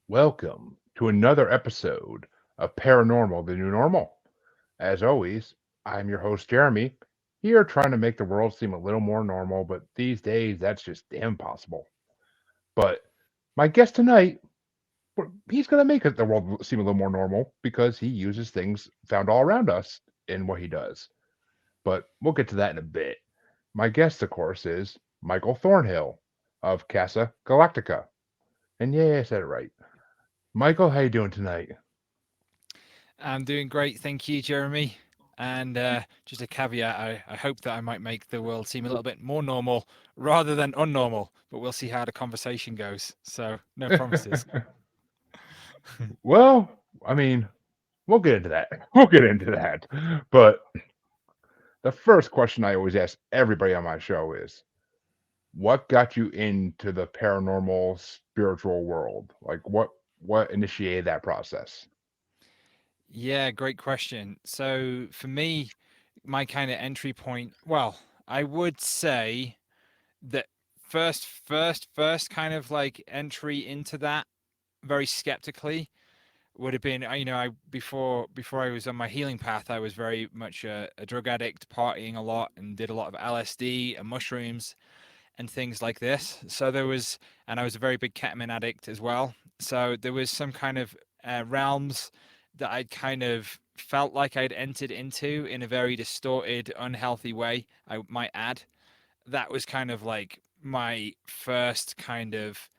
Welcome to another episode of Paranormal, the New Normal. As always, I'm your host, Jeremy, here trying to make the world seem a little more normal, but these days that's just damn possible. But my guest tonight, he's going to make the world seem a little more normal because he uses things found all around us in what he does. But we'll get to that in a bit. My guest, of course, is Michael Thornhill of Casa Galactica. And yeah, I said it right. Michael, how you doing tonight? I'm doing great, thank you, Jeremy. And just a caveat, I hope that I might make the world seem a little bit more normal rather than unnormal, but we'll see how the conversation goes. So, no promises. Well, I mean, we'll get into that. We'll get into that. But the first question I always ask everybody on my show is what got you into the paranormal spiritual world? Like what initiated that process? Yeah, great question. So, for me, my kind of entry point, well, I would say that first kind of like entry into that very skeptically would have been I before I was on my healing path, I was very much a drug addict, partying a lot and did a lot of LSD and mushrooms and things like this. So there was, and I was a very big ketamine addict as well. So there was some kind of realms that I'd kind of felt like I'd entered into in a very distorted, unhealthy way, I might add. That was kind of like my first kind of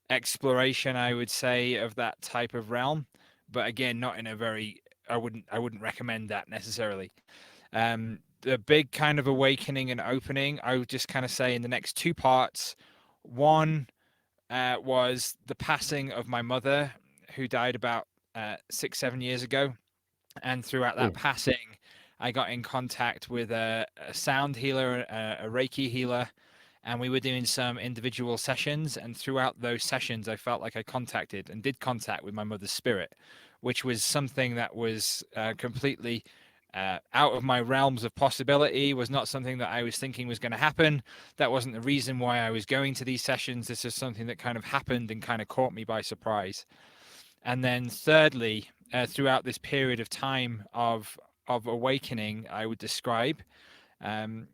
exploration, I would say, of that type of realm. But again, not in a very, I wouldn't recommend that necessarily. The big kind of awakening and opening, I would just kind of say in the next two parts. One was the passing of my mother, who died about 6, 7 years ago. And throughout that Oh, passing, I got in contact with a sound healer, a Reiki healer, and we were doing some individual sessions. And throughout those sessions, I felt like I contacted and did contact with my mother's spirit, which was something that was completely out of my realms of possibility, was not something that I was thinking was going to happen. That wasn't the reason why I was going to these sessions. This is something that kind of happened and kind of caught me by surprise. And then thirdly, throughout this period of time of awakening, I would describe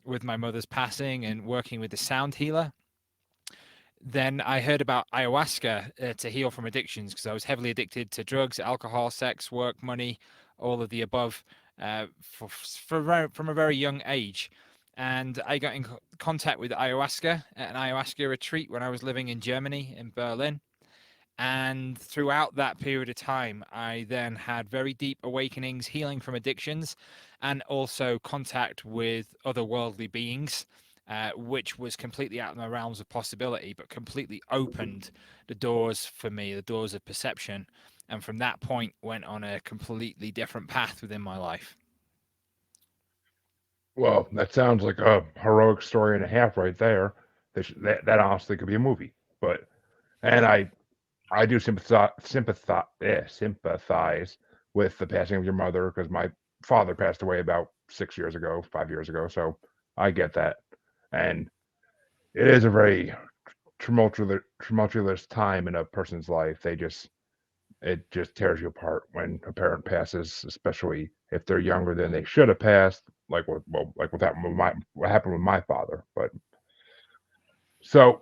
with my mother's passing and working with the sound healer. Then I heard about ayahuasca to heal from addictions because I was heavily addicted to drugs, alcohol, sex, work, money, all of the above from a very young age. And I got in contact with ayahuasca at an ayahuasca retreat when I was living in Germany, in Berlin. And throughout that period of time, I then had very deep awakenings, healing from addictions, and also contact with otherworldly beings, which was completely out of my realms of possibility, but completely opened the doors for me, the doors of perception. And from that point, went on a completely different path within my life. well, that sounds like a heroic story and a half right there. That honestly could be a movie. But and I do sympathize with the passing of your mother because my father passed away about 6 years ago, 5 years ago. So I get that, and it is a very tumultuous time in a person's life. It just tears you apart when a parent passes, especially if they're younger than they should have passed. Like what happened with my father. But so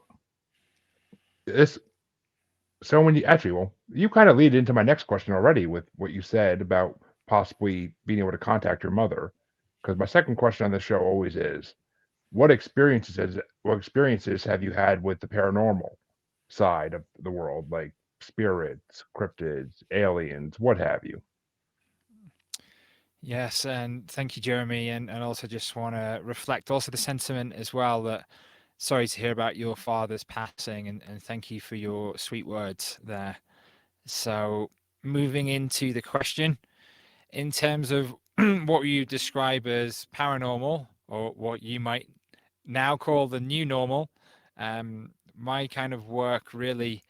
this So when you actually, well, you kind of lead into my next question already with what you said about possibly being able to contact your mother. Because my second question on this show always is, what experiences have you had with the paranormal side of the world, like spirits, cryptids, aliens, what have you? Yes, and thank you, Jeremy. And also just want to reflect also the sentiment as well that sorry to hear about your father's passing, and thank you for your sweet words there. So, moving into the question, in terms of what you describe as paranormal, or what you might now call the new normal, my kind of work really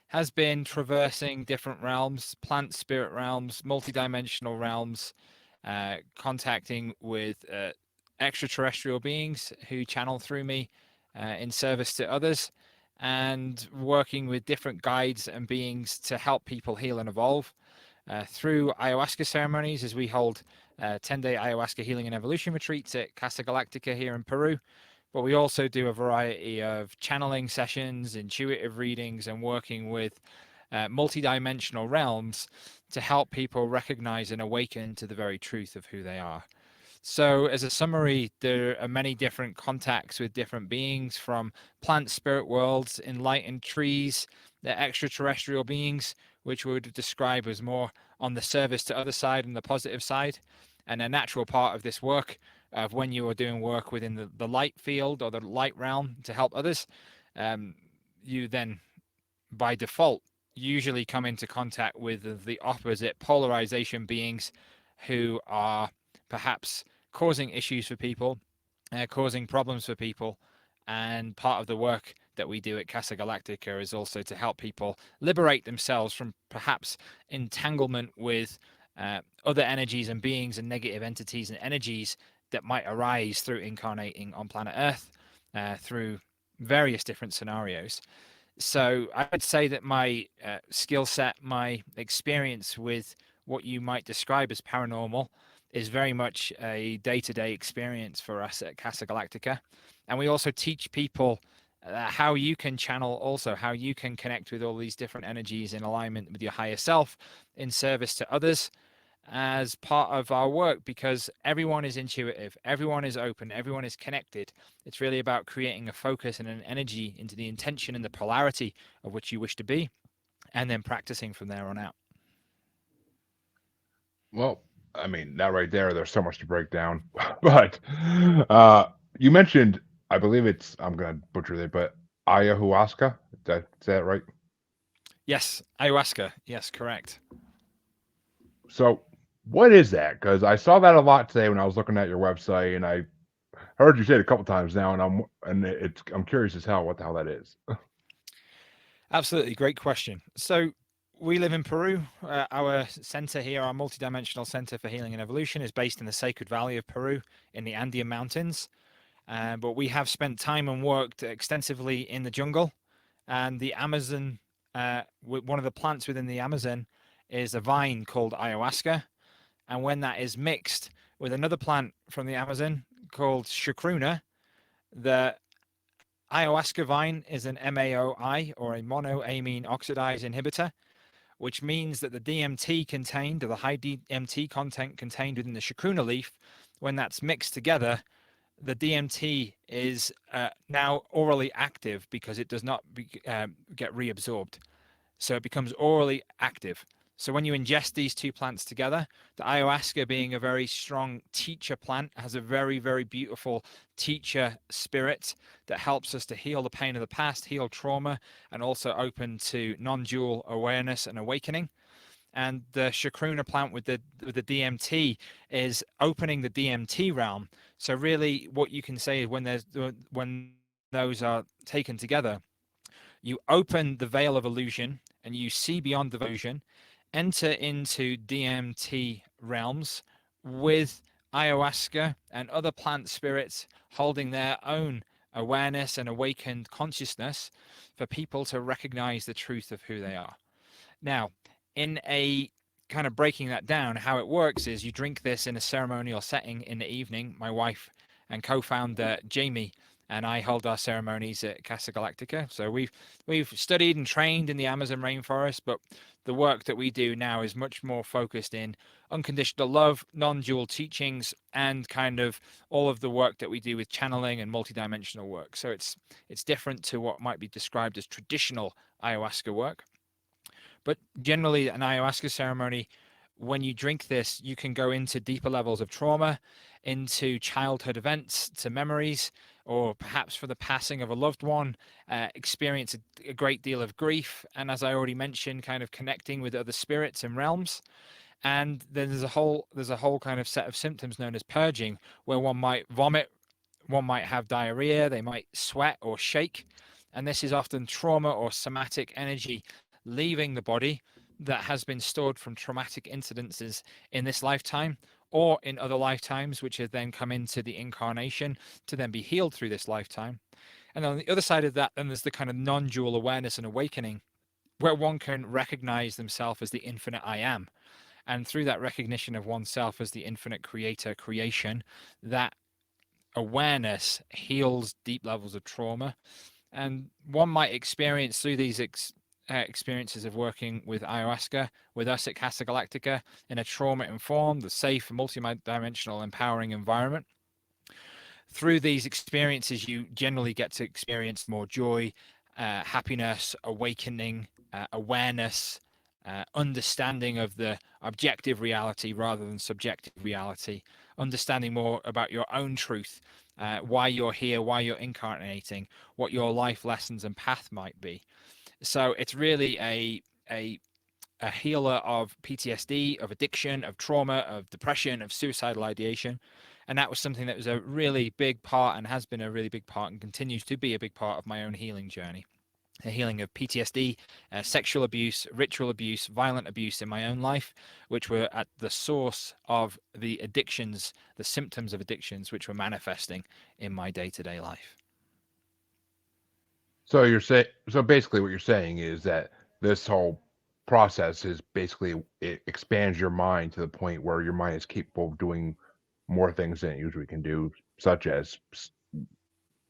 has been traversing different realms, plant spirit realms, multidimensional realms, contacting with extraterrestrial beings who channel through me in service to others, and working with different guides and beings to help people heal and evolve through ayahuasca ceremonies, as we hold 10-day ayahuasca healing and evolution retreats at Casa Galactica here in Peru. But we also do a variety of channeling sessions, intuitive readings, and working with multidimensional realms to help people recognize and awaken to the very truth of who they are. So, as a summary, there are many different contacts with different beings, from plant spirit worlds, enlightened trees, the extraterrestrial beings, which we would describe as more on the service to other side and the positive side. And a natural part of this work, of when you are doing work within the light field or the light realm to help others, um, you then by default usually come into contact with the opposite polarization beings who are perhaps causing issues for people, causing problems for people. And part of the work that we do at Casa Galactica is also to help people liberate themselves from perhaps entanglement with other energies and beings and negative entities and energies that might arise through incarnating on planet Earth through various different scenarios. So I would say that my skill set, my experience with what you might describe as paranormal, is very much a day-to-day experience for us at Casa Galactica. And we also teach people how you can channel, also how you can connect with all these different energies in alignment with your higher self in service to others as part of our work, because everyone is intuitive, everyone is open, everyone is connected. It's really about creating a focus and an energy into the intention and the polarity of which you wish to be, and then practicing from there on out. Well, I mean, that right there, there's so much to break down. But uh, you mentioned, I believe it's, I'm going to butcher it, but ayahuasca. Is that right? Yes, ayahuasca. Yes, correct. So, what is that? Because I saw that a lot today when I was looking at your website, and I heard you say it a couple times now, and I'm curious as hell what the hell that is. Absolutely, great question. So we live in Peru. Our center here, our multidimensional center for healing and evolution, is based in the Sacred Valley of Peru in the Andean Mountains. But we have spent time and worked extensively in the jungle and the Amazon. One of the plants within the Amazon is a vine called ayahuasca, and when that is mixed with another plant from the Amazon called chacruna, the ayahuasca vine is an MAOI, or a monoamine oxidase inhibitor, which means that the DMT contained, or the high DMT content contained within the chacruna leaf, when that's mixed together, the DMT is now orally active because it does not get reabsorbed. So it becomes orally active. So when you ingest these two plants together, the ayahuasca, being a very strong teacher plant, has a very, very beautiful teacher spirit that helps us to heal the pain of the past, heal trauma, and also open to non-dual awareness and awakening. And the chacruna plant with the DMT is opening the DMT realm. So really, what you can say is when those are taken together, you open the veil of illusion and you see beyond the illusion, enter into DMT realms with ayahuasca and other plant spirits holding their own awareness and awakened consciousness for people to recognize the truth of who they are. Now, in a kind of breaking that down, how it works is you drink this in a ceremonial setting in the evening. My wife and co-founder Jamie and I hold our ceremonies at Casa Galactica. So we've studied and trained in the Amazon rainforest, but the work that we do now is much more focused in unconditional love, non-dual teachings, and kind of all of the work that we do with channeling and multidimensional work. So it's different to what might be described as traditional ayahuasca work. But generally, an ayahuasca ceremony, when you drink this, you can go into deeper levels of trauma, into childhood events, to memories, or perhaps for the passing of a loved one, experience a great deal of grief. And as I already mentioned, kind of connecting with other spirits and realms. And then there's a whole kind of set of symptoms known as purging, where one might vomit, one might have diarrhea, they might sweat or shake. And this is often trauma or somatic energy leaving the body that has been stored from traumatic incidences in this lifetime or in other lifetimes, which have then come into the incarnation to then be healed through this lifetime. And on the other side of that, then there's the kind of non dual awareness and awakening, where one can recognize themselves as the infinite I am. And through that recognition of oneself as the infinite creator creation, that awareness heals deep levels of trauma. And one might experience through these experiences of working with ayahuasca with us at Casa Galactica in a trauma informed, safe, multi-dimensional, empowering environment. Through these experiences, you generally get to experience more joy, happiness, awakening, awareness, understanding of the objective reality rather than subjective reality, understanding more about your own truth, why you're here, why you're incarnating, what your life lessons and path might be. So it's really a healer of PTSD, of addiction, of trauma, of depression, of suicidal ideation. And that was something that was a really big part and has been a really big part and continues to be a big part of my own healing journey. The healing of PTSD, sexual abuse, ritual abuse, violent abuse in my own life, which were at the source of the addictions, the symptoms of addictions, which were manifesting in my day to day life. So basically what you're saying is that this whole process is basically it expands your mind to the point where your mind is capable of doing more things than it usually can do, such as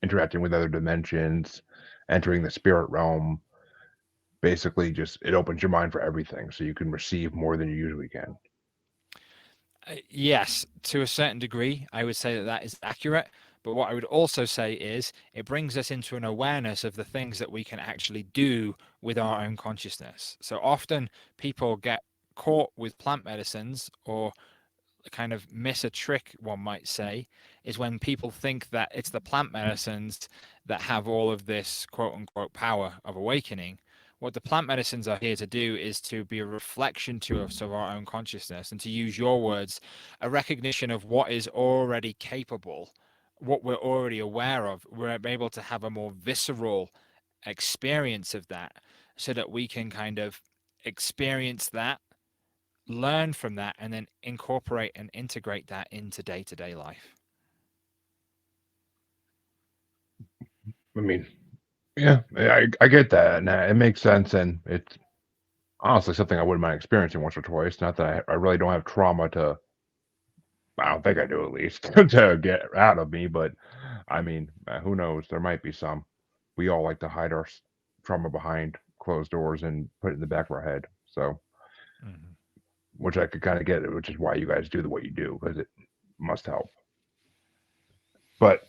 interacting with other dimensions, entering the spirit realm. Basically, just it opens your mind for everything, so you can receive more than you usually can. Yes, to a certain degree, I would say that that is accurate. But what I would also say is it brings us into an awareness of the things that we can actually do with our own consciousness. So often people get caught with plant medicines or kind of miss a trick, one might say, is when people think that it's the plant medicines that have all of this quote unquote power of awakening. What the plant medicines are here to do is to be a reflection to us of our own consciousness, and to use your words, a recognition of what is already capable, what we're already aware of. We're able to have a more visceral experience of that so that we can kind of experience that, learn from that, and then incorporate and integrate that into day to day life. I mean, yeah, I get that, and it makes sense, and it's honestly something I wouldn't mind experiencing once or twice. Not that I really don't have trauma to. I don't think I do at least to get out of me, but I mean, who knows? There might be some. We all like to hide our trauma behind closed doors and put it in the back of our head. So, Mm-hmm. which I could kind of get, which is why you guys do the what you do because it must help. But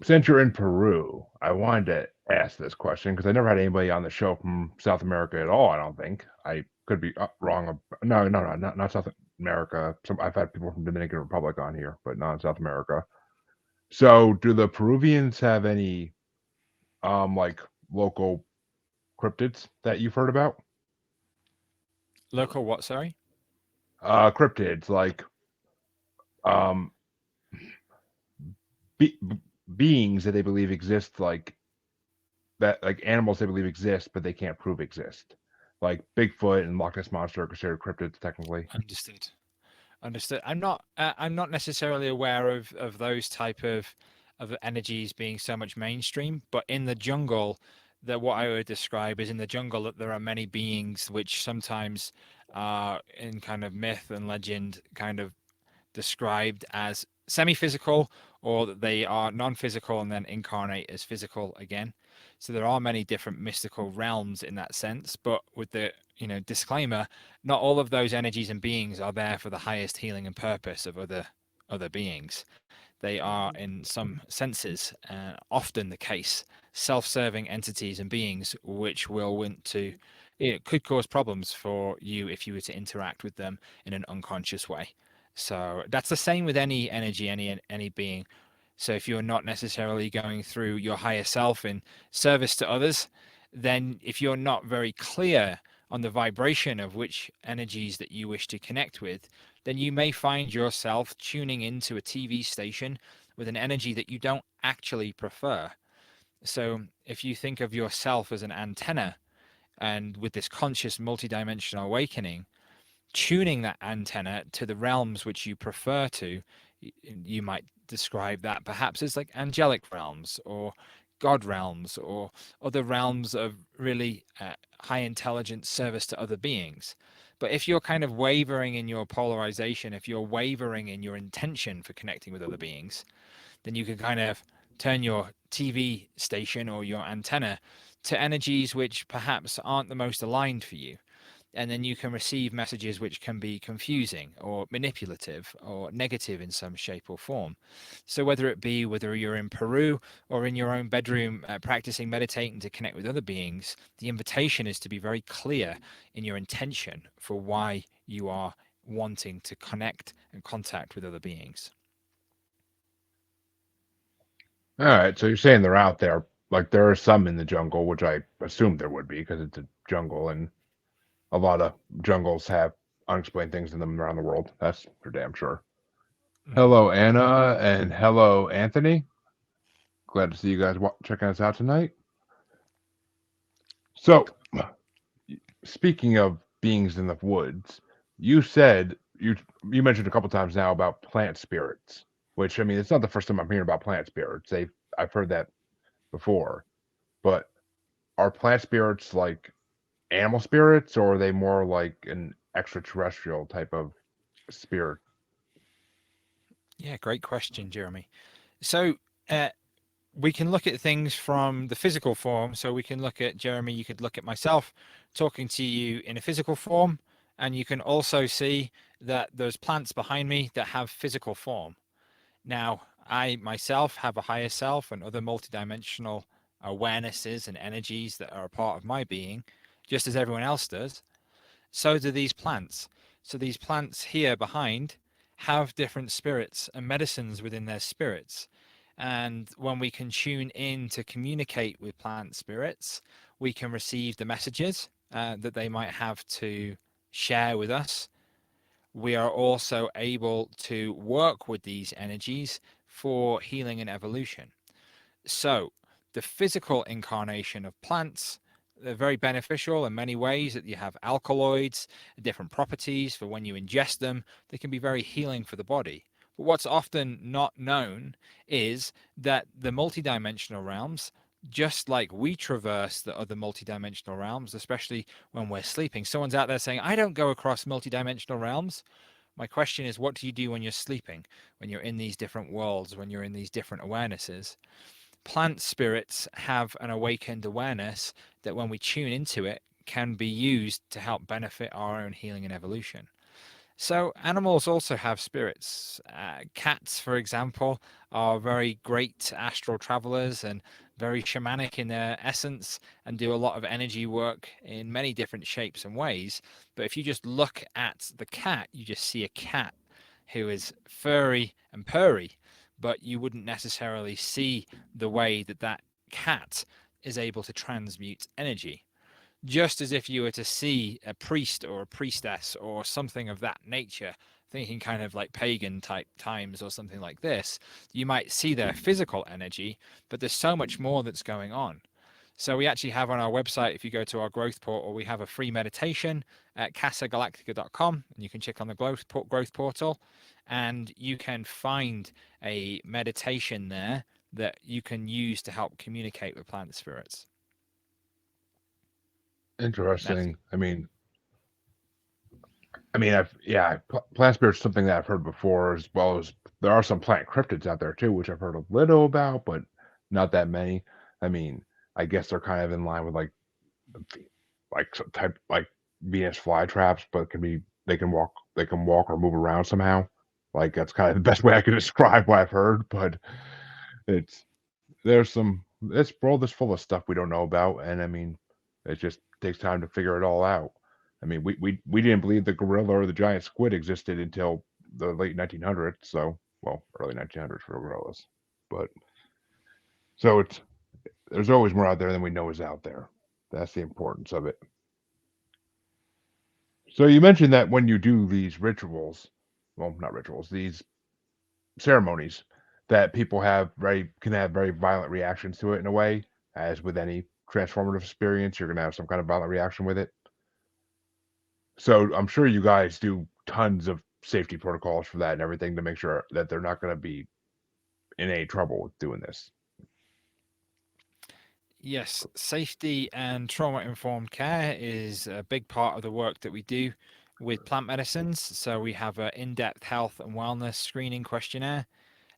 since you're in Peru, I wanted to ask this question because I never had anybody on the show from South America at all. I don't think I could be wrong. No, not South America. I've had people from Dominican Republic on here, but not in South America. So, do the Peruvians have any like local cryptids that you've heard about? Local what, sorry? Cryptids like um be- beings that they believe exist, like animals they believe exist, but they can't prove exist. Like Bigfoot and Loch Ness monster are considered cryptids technically. Understood. Understood. I'm not necessarily aware of those type of energies being so much mainstream, but in the jungle, that what I would describe is in the jungle that there are many beings which sometimes are in kind of myth and legend kind of described as semi-physical, or that they are non-physical and then incarnate as physical again. So there are many different mystical realms in that sense, but with the disclaimer, not all of those energies and beings are there for the highest healing and purpose of other beings. They are, in some senses, often the case, self-serving entities and beings which will want to, it could cause problems for you if you were to interact with them in an unconscious way. So that's the same with any energy, any being. So if you're not necessarily going through your higher self in service to others, then if you're not very clear on the vibration of which energies that you wish to connect with, then you may find yourself tuning into a TV station with an energy that you don't actually prefer. So if you think of yourself as an antenna, and with this conscious multidimensional awakening, tuning that antenna to the realms which you prefer to, you might describe that perhaps as like angelic realms or god realms or other realms of really high intelligence service to other beings. But if you're kind of wavering in your polarization, if you're wavering in your intention for connecting with other beings, then you can kind of turn your TV station or your antenna to energies which perhaps aren't the most aligned for you. And then you can receive messages which can be confusing or manipulative or negative in some shape or form. So, whether you're in Peru or in your own bedroom practicing meditating to connect with other beings, the invitation is to be very clear in your intention for why you are wanting to connect and contact with other beings. All right, so you're saying they're out there. Like there are some in the jungle, which I assumed there would be because it's a jungle, and a lot of jungles have unexplained things in them around the world. That's for damn sure. Mhm. Hello, Anna, and hello, Anthony. Glad to see you guys checking us out tonight. So, speaking of beings in the woods, you said you mentioned a couple times now about plant spirits, which I mean, it's not the first time I'm hearing about plant spirits. I've heard that before, but are plant spirits like animal spirits, or are they more like an extraterrestrial type of spirit? Yeah, great question, Jeremy. So, uh, we can look at things from the physical form. So we can look at Jeremy, you could look at myself talking to you in a physical form, and you can also see that there's plants behind me that have physical form. Now, I myself have a higher self and other multidimensional awarenesses and energies that are a part of my being, just as everyone else does. So do these plants. So these plants here behind have different spirits and medicines within their spirits. And when we can tune in to communicate with plant spirits, we can receive the messages that they might have to share with us. We are also able to work with these energies for healing and evolution. So, the physical incarnation of plants, they're very beneficial in many ways that you have alkaloids, different properties for when you ingest them. They can be very healing for the body. But what's often not known is that the multidimensional realms, just like we traverse the other multidimensional realms, especially when we're sleeping, someone's out there saying, I don't go across multidimensional realms. My question is, what do you do when you're sleeping, when you're in these different worlds, when you're in these different awarenesses? Plant spirits have an awakened awareness that when we tune into it can be used to help benefit our own healing and evolution. So, animals also have spirits. Cats, for example, are very great astral travelers and very shamanic in their essence and do a lot of energy work in many different shapes and ways. But if you just look at the cat, you just see a cat who is furry and purry, but you wouldn't necessarily see the way that that cat is able to transmute energy, just as if you were to see a priest or a priestess or something of that nature, thinking kind of like pagan type times or something like this, you might see their physical energy, but there's so much more that's going on. So we actually have on our website, if you go to our growth portal, we have a free meditation at casagalactica.com, and you can check on the growth portal, and you can find a meditation there that you can use to help communicate with plant spirits. That's Interesting. I've yeah, plant spirits something that I've heard before, as well as there are some plant cryptids out there too, which I've heard a little about, but not that many. I mean, I guess they're kind of in line with like some type like Venus flytraps, but can be they can walk or move around somehow. Like that's kind of the best way I can describe what I've heard, but it's there's some this world is full of stuff we don't know about, and I mean, it just takes time to figure it all out. I mean, we didn't believe the gorilla or the giant squid existed until the late 1900s, so well, early 1900s for gorillas. But so it's there's always more out there than we know is out there. That's the importance of it. So you mentioned that when you do these rituals, well, not rituals, these ceremonies, that people can have very violent reactions to it in a way, as with any transformative experience, you're gonna have some kind of violent reaction with it. So I'm sure you guys do tons of safety protocols for that and everything to make sure that they're not gonna be in any trouble with doing this. Yes, safety and trauma informed care is a big part of the work that we do with plant medicines. So we have an in depth health and wellness screening questionnaire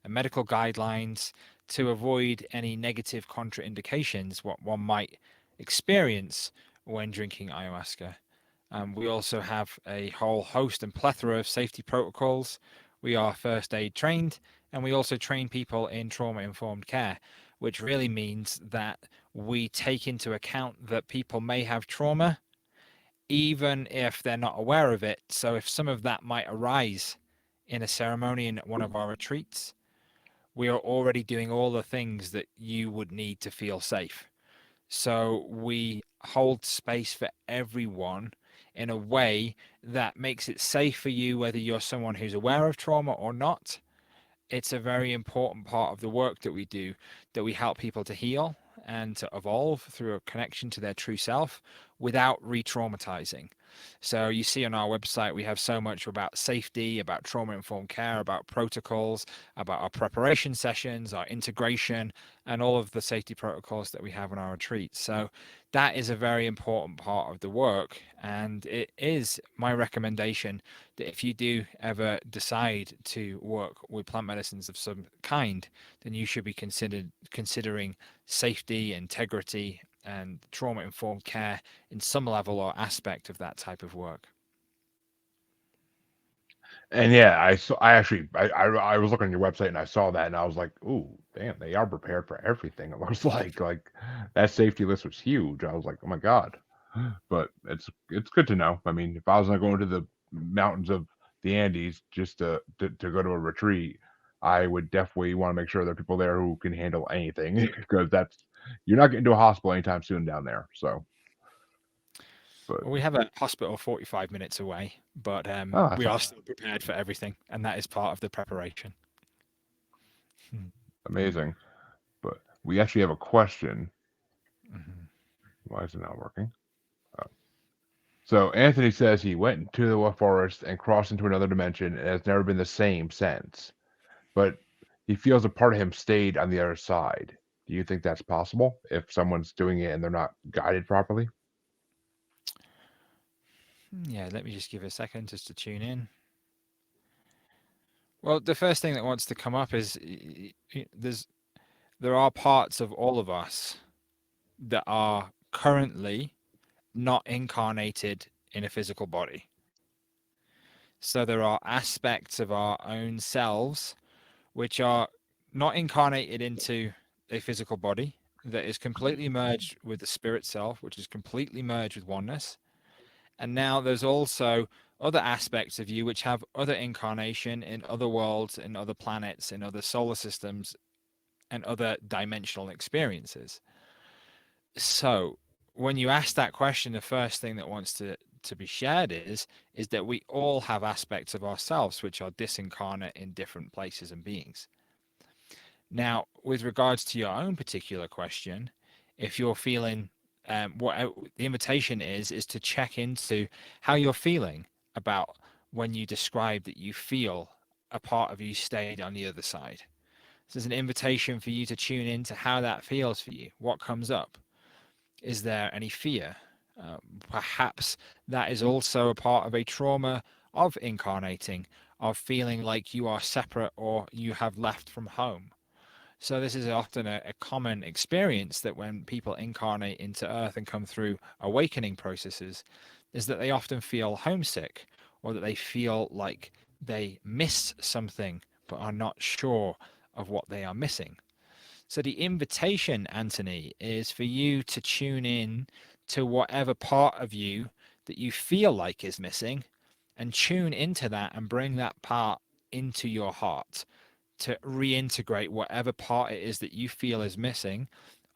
and medical guidelines to avoid any negative contraindications what one might experience when drinking ayahuasca. We also have a whole host and plethora of safety protocols. We are first aid trained, and we also train people in trauma informed care, which really means that we take into account that people may have trauma, even if they're not aware of it. So, if some of that might arise in a ceremony in one of our retreats, we are already doing all the things that you would need to feel safe. So we hold space for everyone in a way that makes it safe for you, whether you're someone who's aware of trauma or not. It's a very important part of the work that we do, that we help people to heal and to evolve through a connection to their true self without re traumatizing. So, you see on our website, we have so much about safety, about trauma informed care, about protocols, about our preparation sessions, our integration, and all of the safety protocols that we have on our retreats. So, that is a very important part of the work. And it is my recommendation that if you do ever decide to work with plant medicines of some kind, then you should be considering safety, integrity, and trauma informed care in some level or aspect of that type of work. And yeah, I actually I was looking on your website and I saw that and I was like, ooh, damn, they are prepared for everything. It looks like that safety list was huge. I was like, oh my god. But it's good to know. I mean, if I was gonna go into the mountains of the Andes just to go to a retreat, I would definitely want to make sure there are people there who can handle anything because that's you're not getting to a hospital anytime soon down there. So, but Well, we have a hospital 45 minutes away, but oh, that's we not are still prepared for everything, and that is part of the preparation. Hmm. amazing. But we actually have a question. Mhm. Why is it not working? Oh. So Anthony says he went into the forest and crossed into another dimension and has never been the same since. But he feels a part of him stayed on the other side. Do you think that's possible if someone's doing it and they're not guided properly? Yeah, let me just give it a second just to tune in. Well, the first thing that wants to come up is there are parts of all of us that are currently not incarnated in a physical body. So there are aspects of our own selves which are not incarnated into a physical body, that is completely merged with the spirit self, which is completely merged with oneness. And now there's also other aspects of you which have other incarnation in other worlds, in other planets, in other solar systems, and other dimensional experiences. So when you ask that question, the first thing that wants to be shared is that we all have aspects of ourselves which are disincarnate in different places and beings. Now, with regards to your own particular question, if you're feeling what the invitation is to check into how you're feeling about when you describe that you feel a part of you stayed on the other side. So there's an invitation for you to tune into how that feels for you. What comes up? Is there any fear? Perhaps that is also a part of a trauma of incarnating, of feeling like you are separate or you have left from home. So this is often a common experience that when people incarnate into Earth and come through awakening processes, is that they often feel homesick or that they feel like they miss something but are not sure of what they are missing. So the invitation, Anthony, is for you to tune in to whatever part of you that you feel like is missing and tune into that and bring that part into your heart to reintegrate whatever part it is that you feel is missing.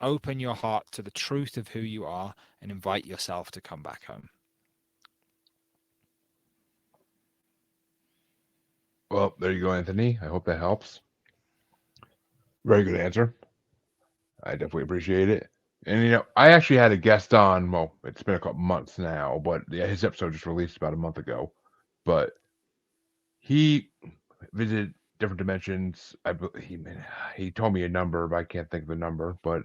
Open your heart to the truth of who you are and invite yourself to come back home. Well, there you go, Anthony. I hope that helps. Very good answer. I definitely appreciate it. And I actually had a guest on. Well, it's been a couple months now, but yeah, his episode just released about a month ago. But he visited. different dimensions. He told me a number, but I can't think of the number. But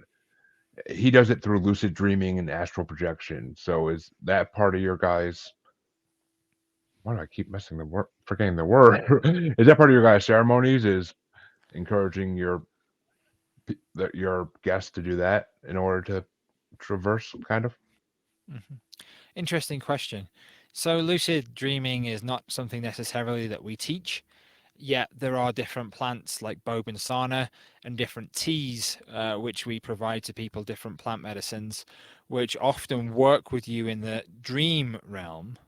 he does it through lucid dreaming and astral projection. So is that part of your guys? Why do I keep messing the word, forgetting the word? Is that part of your guys' ceremonies? Is encouraging your guests to do that in order to traverse, kind of? Mhm. Interesting question. So, lucid dreaming is not something necessarily that we teach, yet there are different plants like Bobansana and different teas, which we provide to people, different plant medicines, which often work with you in the dream realm.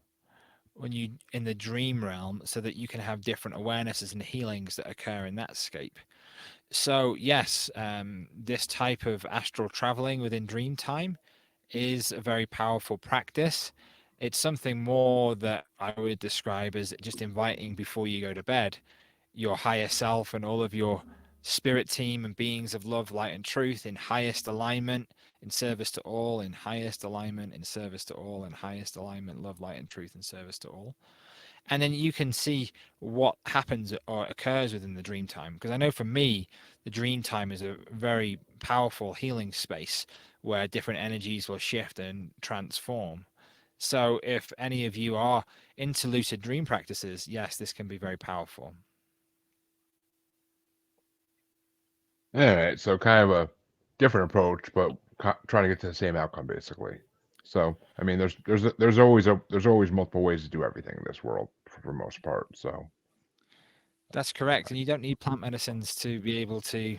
When you in the dream realm, so that you can have different awarenesses and healings that occur in that scape. So, yes, this type of astral traveling within dream time is a very powerful practice. It's something more that I would describe as just inviting before you go to bed your higher self and all of your spirit team and beings of love, light, and truth in highest alignment, in service to all, in highest alignment, in service to all, in highest alignment, love, light, and truth, in service to all. And then you can see what happens or occurs within the dream time. Because I know for me, the dream time is a very powerful healing space where different energies will shift and transform. So if any of you are into lucid dream practices, yes, this can be very powerful. All right, so kind of a different approach, but trying to get to the same outcome, basically. So, I mean, there's always multiple ways to do everything in this world for the most part. So, That's correct. And you don't need plant medicines to be able to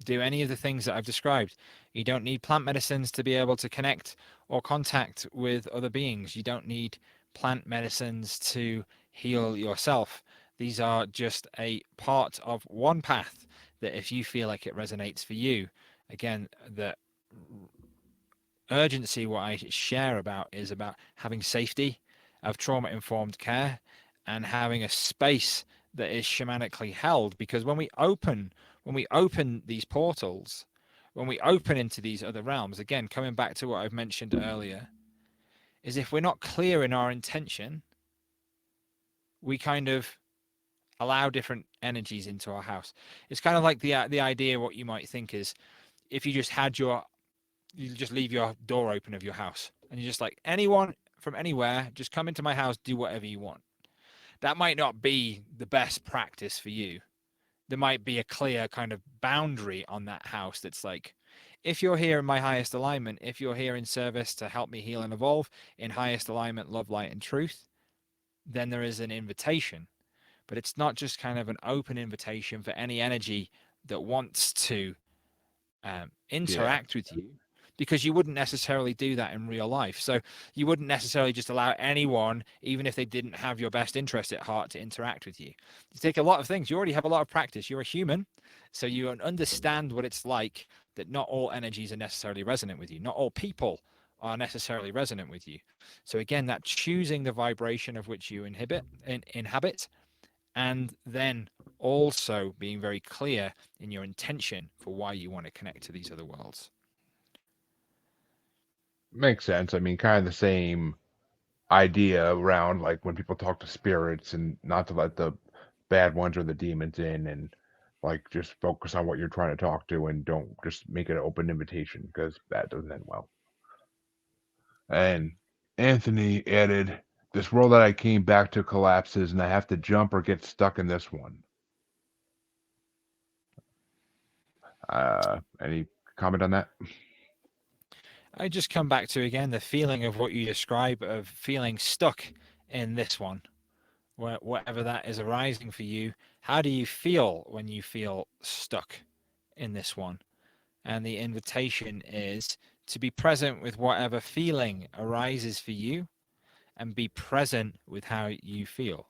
do any of the things that I've described. You don't need plant medicines to be able to connect or contact with other beings. You don't need plant medicines to heal yourself. These are just a part of one path that if you feel like it resonates for you, again, the urgency, what I share about is about having safety of trauma informed care and having a space that is shamanically held. Because when we open these portals, when we open into these other realms, again, coming back to what I've mentioned earlier, is if we're not clear in our intention, we kind of allow different energies into our house. It's kind of like the idea. What you might think is if you just leave your door open of your house and you're just like, anyone from anywhere, just come into my house, do whatever you want. That might not be the best practice for you. There might be a clear kind of boundary on that house that's like, if you're here in my highest alignment, if you're here in service to help me heal and evolve in highest alignment, love, light, and truth, then there is an invitation. But it's not just kind of an open invitation for any energy that wants to yeah, interact with you, because you wouldn't necessarily do that in real life. So you wouldn't necessarily just allow anyone, even if they didn't have your best interest at heart, to interact with you. You take a lot of things. You already have a lot of practice. You're a human, so you understand what it's like that not all energies are necessarily resonant with you. Not all people are necessarily resonant with you. So again, that choosing the vibration of which you inhabit, and then also being very clear in your intention for why you want to connect to these other worlds. makes sense. I mean, kind of the same idea around like when people talk to spirits and not to let the bad ones or the demons in and like just focus on what you're trying to talk to and don't just make it an open invitation because that doesn't end well. And Anthony added, "This world that I came back to collapses and I have to jump or get stuck in this one." Any comment on that? I just come back to again the feeling of what you describe of feeling stuck in this one, whatever that is arising for you. How do you feel when you feel stuck in this one? And the invitation is to be present with whatever feeling arises for you and be present with how you feel.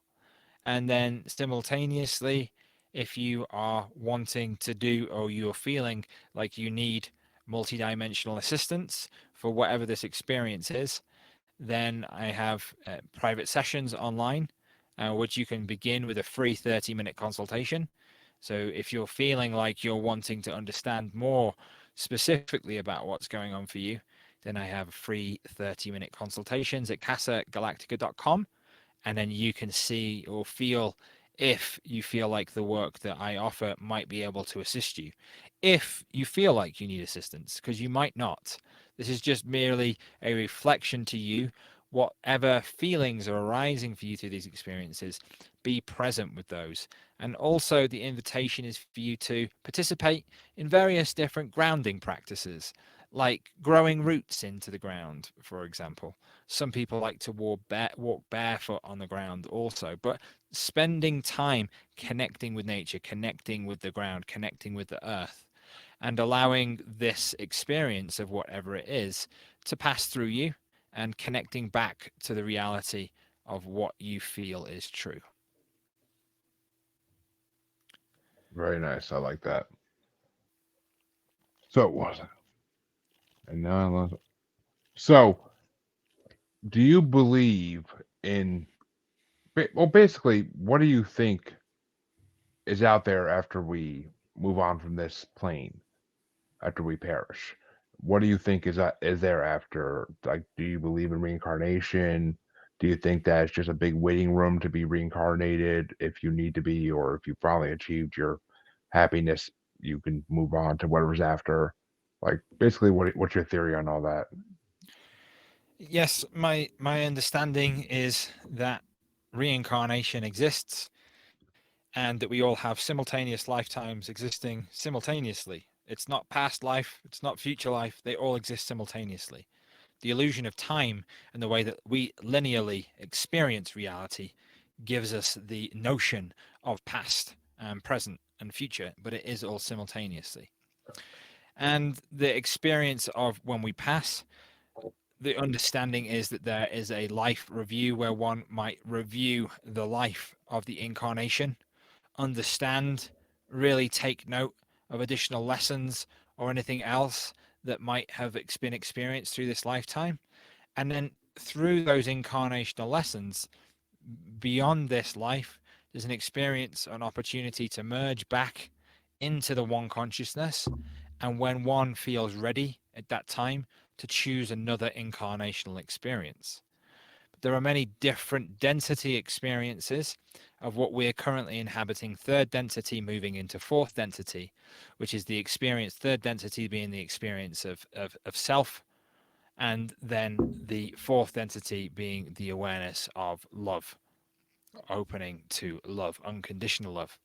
And then simultaneously, if you are wanting to do or you're feeling like you need multidimensional assistance for whatever this experience is, then I have private sessions online, which you can begin with a free 30-minute consultation. So if you're feeling like you're wanting to understand more specifically about what's going on for you, then I have free 30-minute consultations at casagalactica.com, and then you can see or feel if you feel like the work that I offer might be able to assist you. If you feel like you need assistance, because you might not. This is just merely a reflection to you. Whatever feelings are arising for you through these experiences, be present with those. And also, the invitation is for you to participate in various different grounding practices, like growing roots into the ground, for example. Some people like to walk barefoot on the ground also, but spending time connecting with nature, connecting with the ground, connecting with the earth, and allowing this experience of whatever it is to pass through you and connecting back to the reality of what you feel is true. Very nice. I like that. So it wasn't. And now I lost it. So, do you believe in? Well, basically, what do you think is out there after we move on from this plane? After we perish, what do you think is there after? Like, do you believe in reincarnation? Do you think that it's just a big waiting room to be reincarnated if you need to be, or if you finally achieved your happiness, you can move on to whatever's after? Like, basically, what's your theory on all that? Yes, my understanding is that reincarnation exists and that we all have simultaneous lifetimes existing simultaneously. It's not past life, it's not future life, they all exist simultaneously. The illusion of time and the way that we linearly experience reality gives us the notion of past and present and future, but it is all simultaneously. And the experience of when we pass, the understanding is that there is a life review where one might review the life of the incarnation, understand, really take note of additional lessons or anything else that might have been experienced through this lifetime. And then through those incarnational lessons, beyond this life, there's an experience, an opportunity to merge back into the one consciousness. And when one feels ready at that time, to choose another incarnational experience. But there are many different density experiences of what we're currently inhabiting, third density moving into fourth density, which is the experience, third density being the experience of self, and then the fourth entity being the awareness of love, opening to love, unconditional love.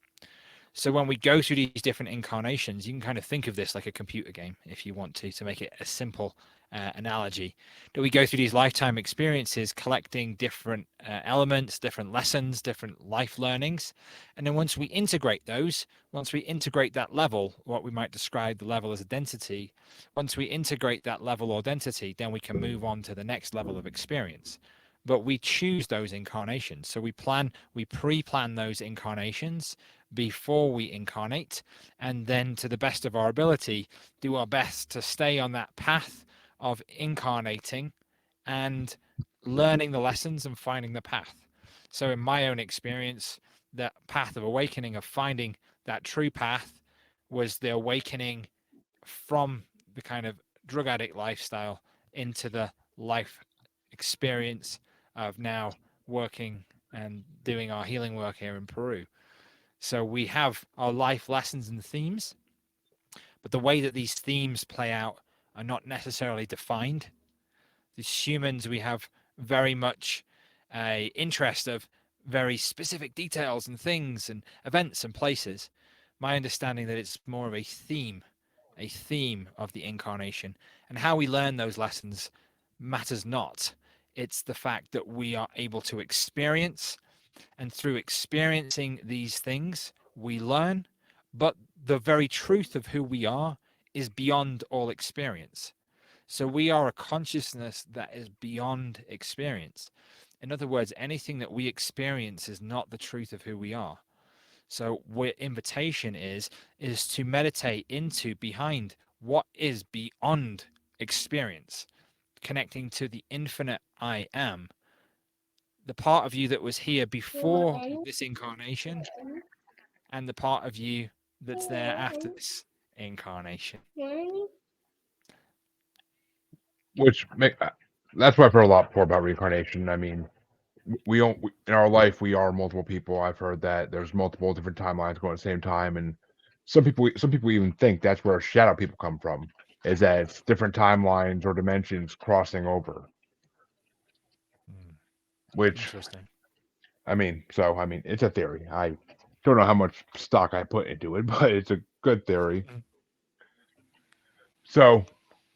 So when we go through these different incarnations, you can kind of think of this like a computer game, if you want to make it a simple analogy. That we go through these lifetime experiences, collecting different elements, different lessons, different life learnings, and then once we integrate those, once we integrate that level, what we might describe the level as a density, once we integrate that level or density, then we can move on to the next level of experience. But we choose those incarnations. So we pre-plan those incarnations before we incarnate, and then to the best of our ability, do our best to stay on that path of incarnating and learning the lessons and finding the path. So, in my own experience, that path of awakening, of finding that true path, was the awakening from the kind of drug addict lifestyle into the life experience of now working and doing our healing work here in Peru. So we have our life lessons and themes, but the way that these themes play out are not necessarily defined. As humans, we have very much a interest of very specific details and things and events and places. My understanding that it's more of a theme of the incarnation, and how we learn those lessons matters not. It's the fact that we are able to experience, and through experiencing these things, we learn. But the very truth of who we are is beyond all experience. So we are a consciousness that is beyond experience. In other words, anything that we experience is not the truth of who we are. So what invitation is to meditate into behind what is beyond experience, connecting to the infinite I am, the part of you that was here before this incarnation, and the part of you that's there after this incarnation. Which make That's what I've heard a lot before about reincarnation. I mean, in our life we are multiple people. I've heard that there's multiple different timelines going at the same time, and some people even think that's where shadow people come from, is that it's different timelines or dimensions crossing over. Mm, Which interesting. I mean, it's a theory. I don't know how much stock I put into it, but it's a good theory. Mm. So,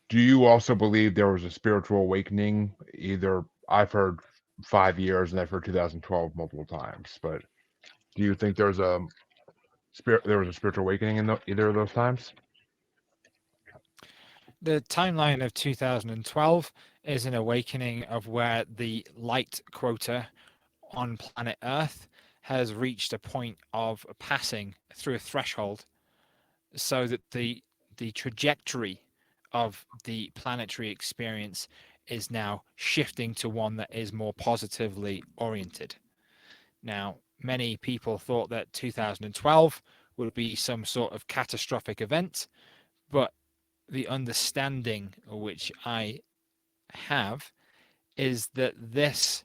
do you also believe there was a spiritual awakening? Either I've heard 5 years and I've heard 2012 multiple times, but do you think there was a spiritual awakening in either of those times? The timeline of 2012 is an awakening of where the light quota on planet Earth has reached a point of passing through a threshold so that the trajectory of the planetary experience is now shifting to one that is more positively oriented. Now, many people thought that 2012 would be some sort of catastrophic event, but the understanding which I have is that this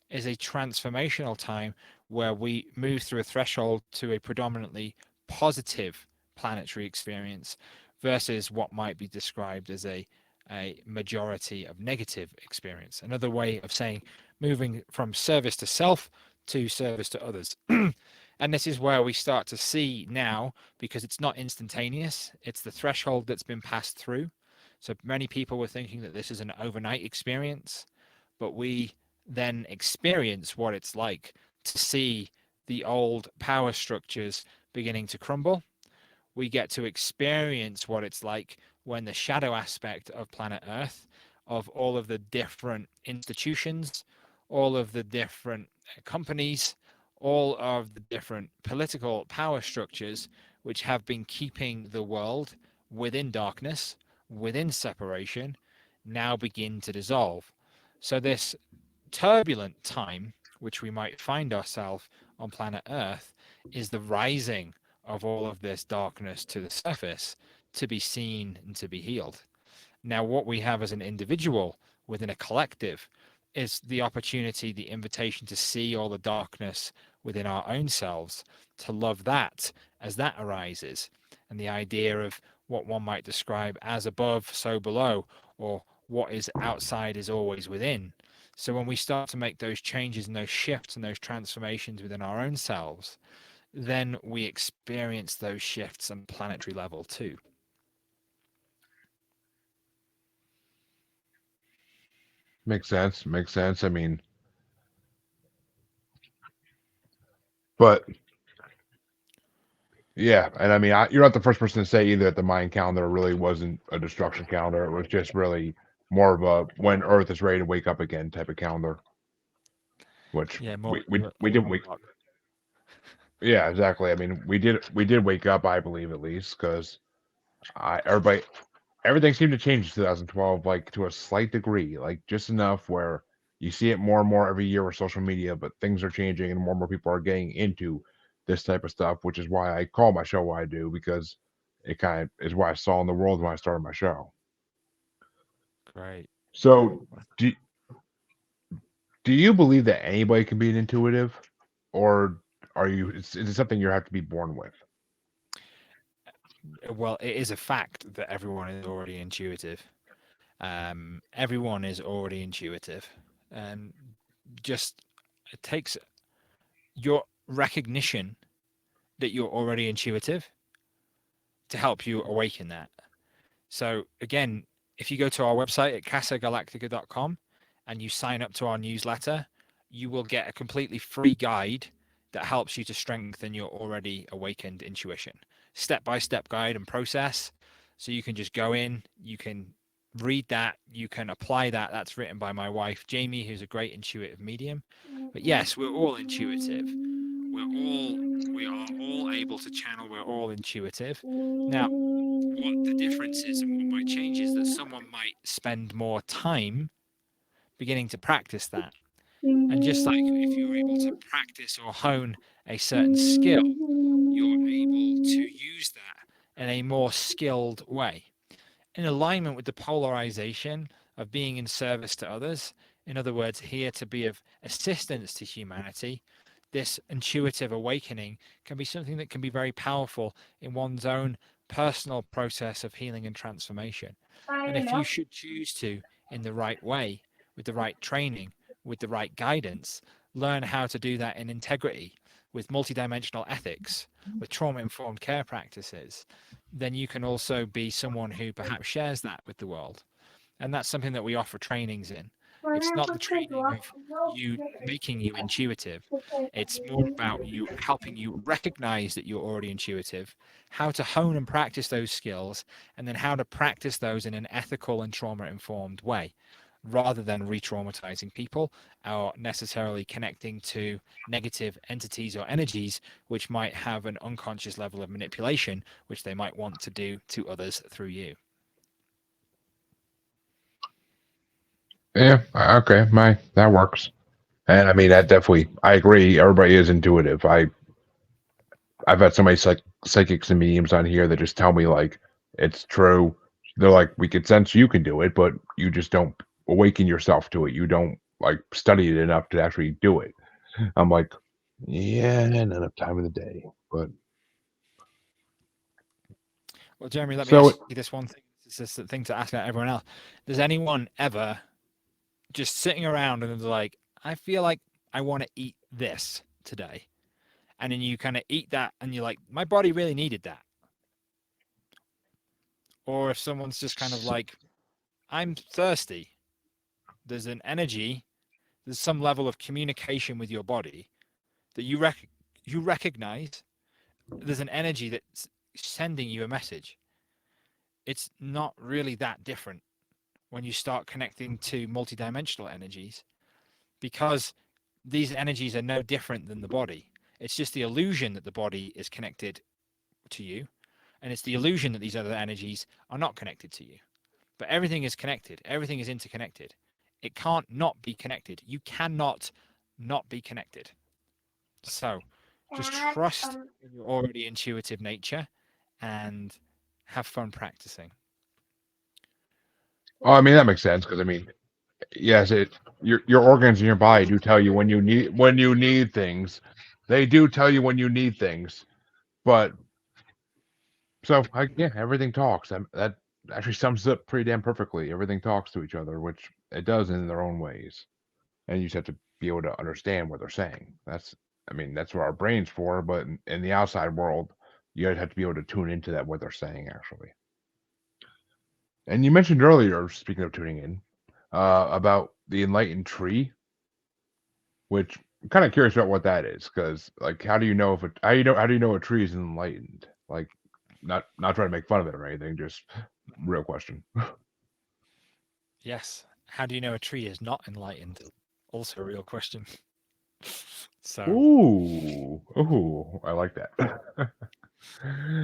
is a transformational time where we move through a threshold to a predominantly positive planetary experience versus what might be described as a majority of negative experience. Another way of saying moving from service to self to service to others. And this is where we start to see now, because it's not instantaneous, it's the threshold that's been passed through. So many people were thinking that this is an overnight experience, but we then experience what it's like to see the old power structures beginning to crumble. We get to experience what it's like when the shadow aspect of planet Earth, of all of the different institutions, all of the different companies, all of the different political power structures which have been keeping the world within darkness, within separation, now begin to dissolve. So, this turbulent time which we might find ourselves on planet Earth is the rising of all of this darkness to the surface to be seen and to be healed. Now, what we have as an individual within a collective is the opportunity, the invitation to see all the darkness within our own selves, to love that as that arises. And the idea of what one might describe as above, so below, or what is outside is always within. So when we start to make those changes and those shifts and those transformations within our own selves, then we experience those shifts on planetary level too. Makes sense. Makes sense. I mean, but yeah, and I mean, you're not the first person to say either that the Mayan calendar really wasn't a destruction calendar. It was just really more of a when Earth is ready to wake up again type of calendar. Which Yeah, more we didn't alarm wake. clock. Yeah, exactly. I mean, we did wake up, I believe at least, because I everybody everything seemed to change in 2012, like to a slight degree, like just enough where you see it more and more every year with social media, but things are changing and more and more people are getting into this type of stuff, which is why I call my show what I do, because it kind of is what I saw in the world when I started my show. Great. So, do do you believe that anybody can be an intuitive, or is it something you have to be born with? Well, it is a fact that everyone is already intuitive. Everyone is already intuitive, and just it takes your recognition that you're already intuitive to help you awaken that. So again, if you go to our website at casagalactica.com and you sign up to our newsletter, you will get a completely free guide that helps you to strengthen your already awakened intuition. Step by step guide and process. So you can just go in, you can read that, you can apply that. That's written by my wife, Jamie, who's a great intuitive medium. But yes, we're all intuitive. We are all able to channel, we're all intuitive. Now, what the difference is and what might change is that someone might spend more time beginning to practice that. And just like if you're able to practice or hone a certain skill, you're able to use that in a more skilled way. In alignment with the polarization of being in service to others In other words, here to be of assistance to humanity, this intuitive awakening can be something that can be very powerful in one's own personal process of healing and transformation. And if you should choose to, in the right way, with the right training, with the right guidance, learn how to do that in integrity, with multidimensional ethics, with trauma informed care practices, then you can also be someone who perhaps shares that with the world. And that's something that we offer trainings in. It's not the training of you making you intuitive. It's more about you helping you recognize that you're already intuitive, how to hone and practice those skills, and then how to practice those in an ethical and trauma informed way, rather than re traumatizing people or necessarily connecting to negative entities or energies which might have an unconscious level of manipulation, which they might want to do to others through you. Yeah, okay, my that works. And I mean that definitely, I agree. Everybody is intuitive. I've had so many psychics and mediums on here that just tell me like it's true. They're like, we can sense you can do it, but you just don't awaken yourself to it. You don't like study it enough to actually do it. I'm like, yeah, not enough time in the day. But Well, Jeremy, let me so ask you this one thing. This is the thing to ask everyone else. Does anyone ever just sitting around and they're like, I feel like I want to eat this today? And then you kind of eat that and you're like, my body really needed that. Or if someone's just kind of like, I'm thirsty, there's an energy, there's some level of communication with your body that you recognize. There's an energy that's sending you a message. It's not really that different when you start connecting to multidimensional energies, because these energies are no different than the body. It's just the illusion that the body is connected to you, and it's the illusion that these other energies are not connected to you. But everything is connected, everything is interconnected. It can't not be connected. You cannot not be connected. So just trust in your already intuitive nature and have fun practicing. oh, I mean that makes sense because I mean, yes, it your organs in your body do tell you when you need things. They do tell you when you need things, but so yeah, everything talks. That actually sums it up pretty damn perfectly. Everything talks to each other, which it does in their own ways, and you just have to be able to understand what they're saying. I mean, that's what our brain's for. But in the outside world, you have to be able to tune into that what they're saying actually. And you mentioned earlier, speaking of tuning in, about the enlightened tree, which I'm kind of curious about what that is, because like, how do you know if it? How do you know a tree is enlightened? Like, not trying to make fun of it or anything, just real question. Yes. How do you know a tree is not enlightened? Also a real question. So, Ooh, I like that.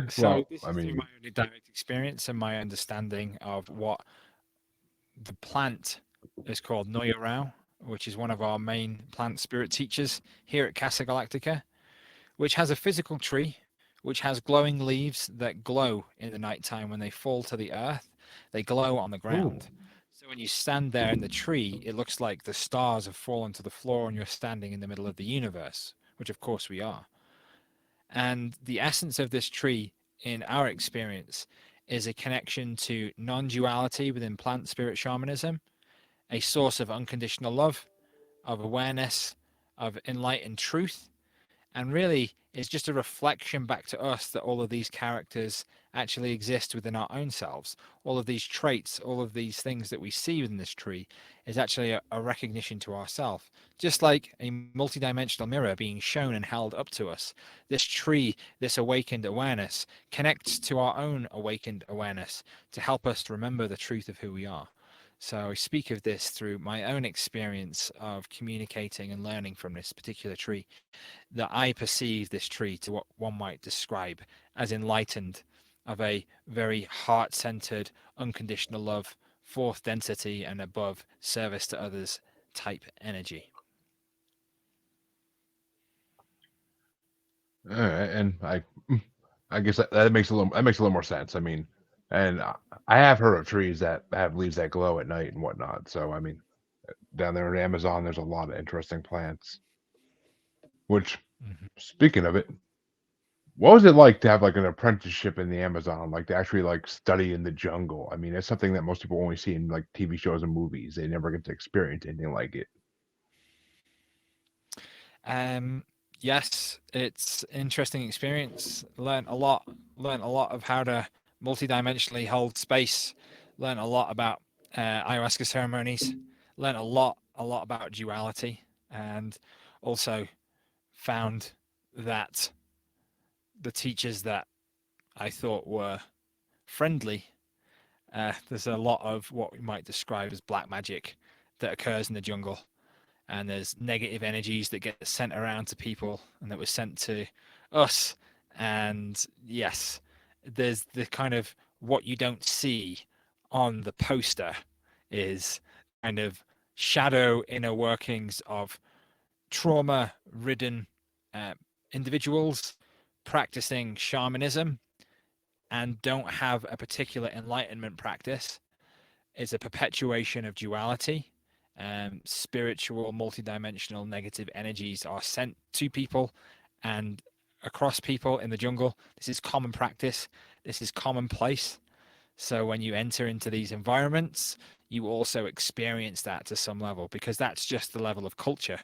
so Well, this I is through my mean, own direct experience and my understanding of what the plant is called Noya Rao, which is one of our main plant spirit teachers here at Casa Galactica, which has a physical tree, which has glowing leaves that glow in the nighttime when they fall to the earth. They glow on the ooh, ground. So when you stand there in the tree, it looks like the stars have fallen to the floor and you're standing in the middle of the universe, which of course we are. And the essence of this tree, in our experience, is a connection to non duality within plant spirit shamanism, a source of unconditional love, of awareness, of enlightened truth, and really it's just a reflection back to us that all of these characters actually exist within our own selves. All of these traits, all of these things that we see within this tree is actually a recognition to ourselves. Just like a multidimensional mirror being shown and held up to us, this tree, this awakened awareness, connects to our own awakened awareness to help us to remember the truth of who we are. So I speak of this through my own experience of communicating and learning from this particular tree, that I perceive this tree to what one might describe as enlightened, of a very heart centered, unconditional love, fourth density, and above service to others type energy. all right, and I guess that makes a little more sense. I mean, and I have heard of trees that have leaves that glow at night and whatnot. So I mean, down there in Amazon. There's a lot of interesting plants. Which, Mhm. speaking of it, what was it like to have like an apprenticeship in the Amazon, like to actually like study in the jungle? I mean, it's something that most people only see in like TV shows and movies. They never get to experience anything like it. Um, yes, it's interesting experience. Learned a lot. Learned a lot of how to multidimensionally hold space. Learned a lot about ayahuasca ceremonies. Learned a lot about duality, and also found that the teachers that I thought were friendly. There's a lot of what we might describe as black magic that occurs in the jungle, and there's negative energies that get sent around to people and that was sent to us. And yes, there's the kind of what you don't see on the poster is kind of shadow inner workings of trauma ridden uh, individuals practicing shamanism and don't have a particular enlightenment practice. It's a perpetuation of duality. Spiritual, multidimensional negative energies are sent to people and across people in the jungle. This is common practice. This is commonplace. So when you enter into these environments, you also experience that to some level because that's just the level of culture.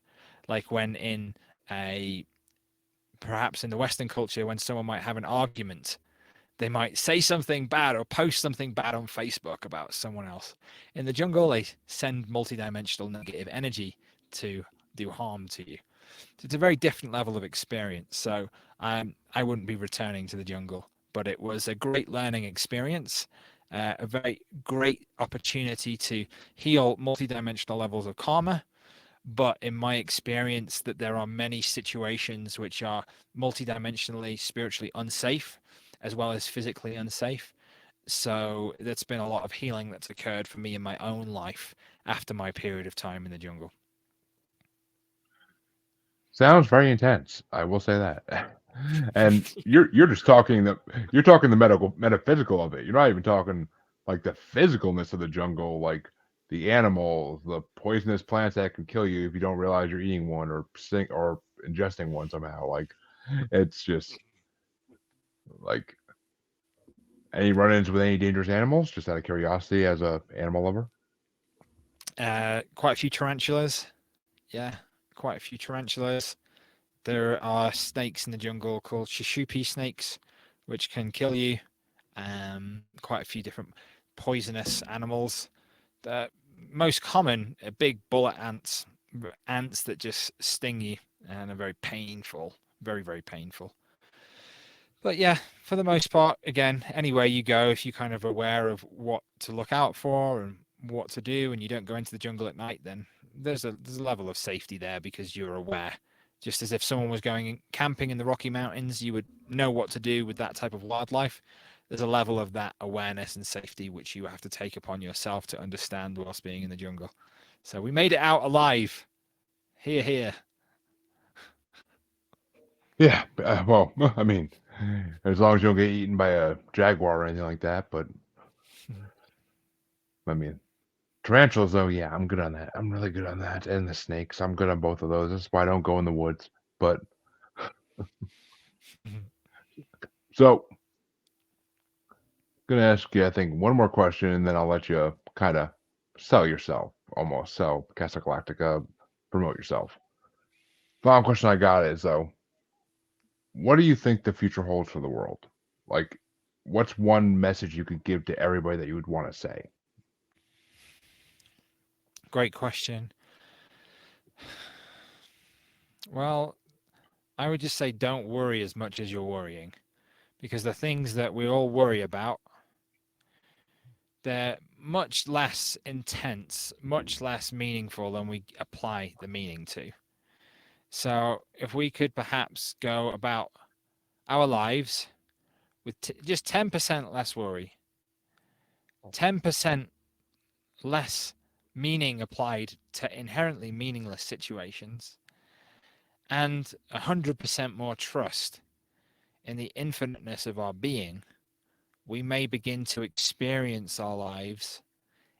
Like when in a perhaps in the Western culture, when someone might have an argument, they might say something bad or post something bad on Facebook about someone else. In the jungle, they send multidimensional negative energy to do harm to you. So it's a very different level of experience. So I wouldn't be returning to the jungle, but it was a great learning experience, a very great opportunity to heal multidimensional levels of karma. But in my experience, that there are many situations which are multidimensionally, spiritually unsafe, as well as physically unsafe. So that's been a lot of healing that's occurred for me in my own life after my period of time in the jungle. Sounds very intense. I will say that. And you're just talking you're talking the medical metaphysical of it. You're not even talking like the physicalness of the jungle, like the animals, the poisonous plants that can kill you if you don't realize you're eating one or or ingesting one somehow. Like it's just like any run-ins with any dangerous animals, just out of curiosity as a animal lover. Quite a few tarantulas. Yeah, quite a few tarantulas. There are snakes in the jungle called shushupi snakes, which can kill you. Quite a few different poisonous animals. The most common are big bullet ants, ants that just sting you and are very painful, very, very painful. But yeah, for the most part, again, anywhere you go, if you're kind of aware of what to look out for and what to do, and you don't go into the jungle at night, then there's a level of safety there because you're aware. Just as if someone was going camping in the Rocky Mountains, you would know what to do with that type of wildlife. There's a level of that awareness and safety which you have to take upon yourself to understand whilst being in the jungle. So we made it out alive. Here, here. Yeah, well, I mean, as long as you don't get eaten by a jaguar or anything like that. But I mean, tarantulas, though, yeah, I'm good on that. I'm really good on that, and the snakes. I'm good on both of those. That's why I don't go in the woods. But so, gonna ask you, I think, one more question, and then I'll let you kind of sell yourself, almost sell Casa Galactica, promote yourself. Final question I got is though, what do you think the future holds for the world? Like, what's one message you could give to everybody that you would want to say? Great question. Well, I would just say don't worry as much as you're worrying because the things that we all worry about, they're much less intense, much less meaningful than we apply the meaning to. So if we could perhaps go about our lives with just 10% less worry, 10% less meaning applied to inherently meaningless situations, and 100% more trust in the infiniteness of our being, we may begin to experience our lives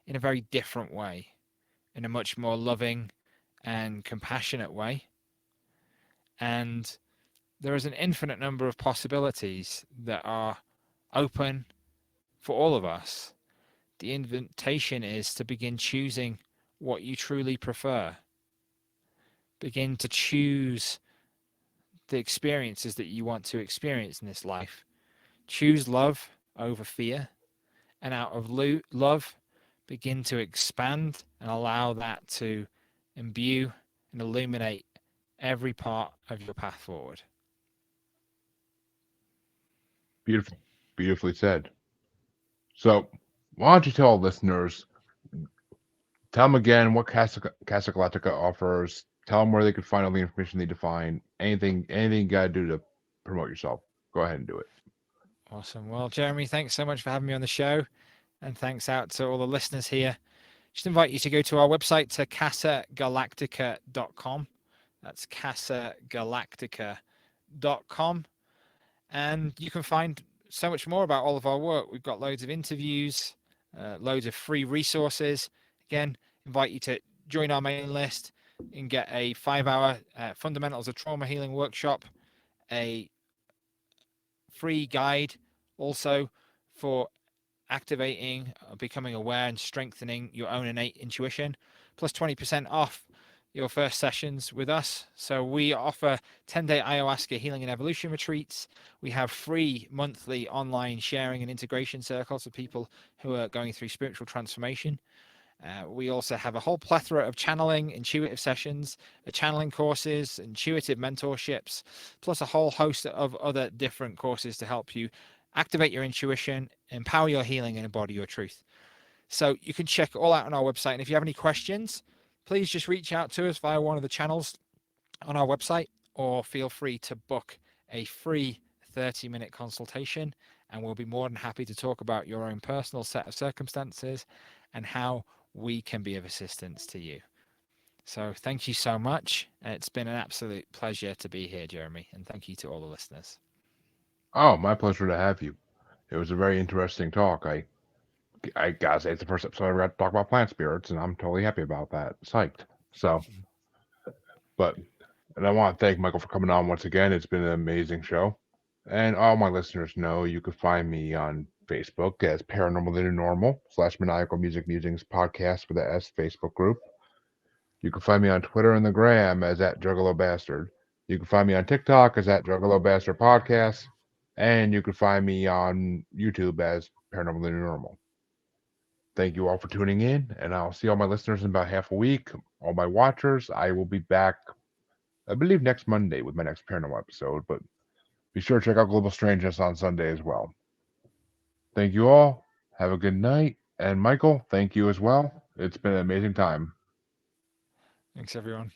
in a very different way, in a much more loving and compassionate way. And there is an infinite number of possibilities that are open for all of us. The invitation is to begin choosing what you truly prefer. Begin to choose the experiences that you want to experience in this life. Choose love over fear. And out of love, begin to expand and allow that to imbue and illuminate every part of your path forward. Beautiful, beautifully said. So, why don't you tell listeners, tell them again what Casa Galactica offers, tell them where they could find all the information they need to find, anything you got to do to promote yourself. Go ahead and do it. Awesome. Well, Jeremy, thanks so much for having me on the show. And thanks out to all the listeners here. Just invite you to go to our website to casagalactica.com. That's casagalactica.com. And you can find so much more about all of our work. We've got loads of interviews, loads of free resources. Again, invite you to join our mailing list and get a 5-hour fundamentals of trauma healing workshop, a free guide also for activating, becoming aware, and strengthening your own innate intuition, plus 20% off your first sessions with us. So we offer 10-day ayahuasca healing and evolution retreats. We have free monthly online sharing and integration circles for people who are going through spiritual transformation. We also have a whole plethora of channeling, intuitive sessions, channeling courses, intuitive mentorships, plus a whole host of other different courses to help you activate your intuition, empower your healing, and embody your truth. So you can check it all out on our website. And if you have any questions, please just reach out to us via one of the channels on our website, or feel free to book a free 30-minute consultation. And we'll be more than happy to talk about your own personal set of circumstances and how we can be of assistance to you. So thank you so much. It's been an absolute pleasure to be here, Jeremy. And thank you to all the listeners. Oh, my pleasure to have you. It was a very interesting talk. I gotta say, it's the first episode I ever got to talk about plant spirits, and I'm totally happy about that. Psyched. So, but, and I want to thank Michael for coming on once again. It's been an amazing show. And all my listeners know you can find me on Facebook as Paranormal the New Normal / Maniacal Music Musings Podcast with the S Facebook group. You can find me on Twitter and the Gram as at Juggalo Bastard. You can find me on TikTok as at Juggalo Bastard Podcast. And you can find me on YouTube as Paranormal the New Normal. Thank you all for tuning in, and I'll see all my listeners in about half a week. All my watchers, I will be back, I believe, next Monday with my next paranormal episode, but be sure to check out Global Strangeness on Sunday as well. Thank you all. Have a good night. And Michael, thank you as well. It's been an amazing time. Thanks, everyone.